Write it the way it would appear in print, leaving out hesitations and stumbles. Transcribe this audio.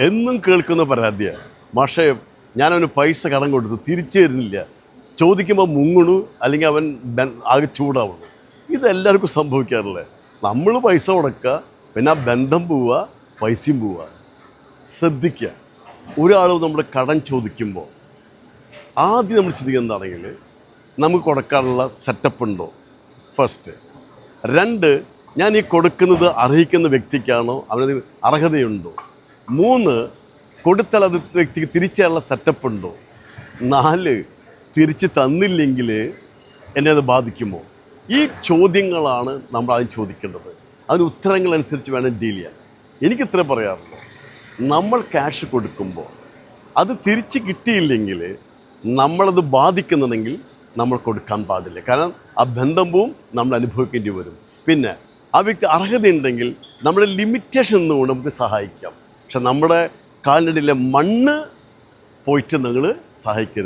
എന്നും കേൾക്കുന്ന പരാതിയാണ്. മാഷേ, ഞാനവന് പൈസ കടം കൊടുത്തു, തിരിച്ചു തരുന്നില്ല. ചോദിക്കുമ്പോൾ മുങ്ങണു, അല്ലെങ്കിൽ അവൻ ആകെ ചൂടാവുന്നു. ഇതെല്ലാവർക്കും സംഭവിക്കാറില്ലേ? നമ്മൾ പൈസ കൊടുക്കുക, പിന്നെ ആ ബന്ധം പോവുക, പൈസയും പോവുക. ശ്രദ്ധിക്കുക, ഒരാൾ നമ്മുടെ കടം ചോദിക്കുമ്പോൾ ആദ്യം നമ്മൾ ചിന്തിക്കുന്നത് എന്താണെങ്കിൽ, നമുക്ക് കൊടുക്കാനുള്ള സെറ്റപ്പ് ഉണ്ടോ ഫസ്റ്റ്. 2, ഞാൻ ഈ കൊടുക്കുന്നത് അർഹിക്കുന്ന വ്യക്തിക്കാണോ, അവനത് അർഹതയുണ്ടോ. 3, കൊടുത്താൽ അത് വ്യക്തിക്ക് തിരിച്ചുള്ള സെറ്റപ്പ് ഉണ്ടോ. 4, തിരിച്ച് തന്നില്ലെങ്കിൽ എന്നെ അത് ബാധിക്കുമോ. ഈ ചോദ്യങ്ങളാണ് നമ്മൾ ആദ്യം ചോദിക്കേണ്ടത്. അതിന് ഉത്തരങ്ങളനുസരിച്ച് വേണം ഡീൽ ചെയ്യാൻ. എനിക്കിത്ര പറയാറുള്ളൂ, നമ്മൾ ക്യാഷ് കൊടുക്കുമ്പോൾ അത് തിരിച്ച് കിട്ടിയില്ലെങ്കിൽ നമ്മളത് ബാധിക്കുന്നുണ്ടെങ്കിൽ നമ്മൾ കൊടുക്കാൻ പാടില്ല. കാരണം ആ ബന്ധം പോവും, നമ്മൾ അനുഭവിക്കേണ്ടി വരും. പിന്നെ ആ വ്യക്തി അർഹതയുണ്ടെങ്കിൽ നമ്മുടെ ലിമിറ്റേഷൻ എന്നുകൊണ്ട് നമുക്ക് സഹായിക്കാം. പക്ഷെ നമ്മുടെ കാലിനടിയിലെ മണ്ണ് പോയിട്ട് നിങ്ങൾ സഹായിക്കരുത്.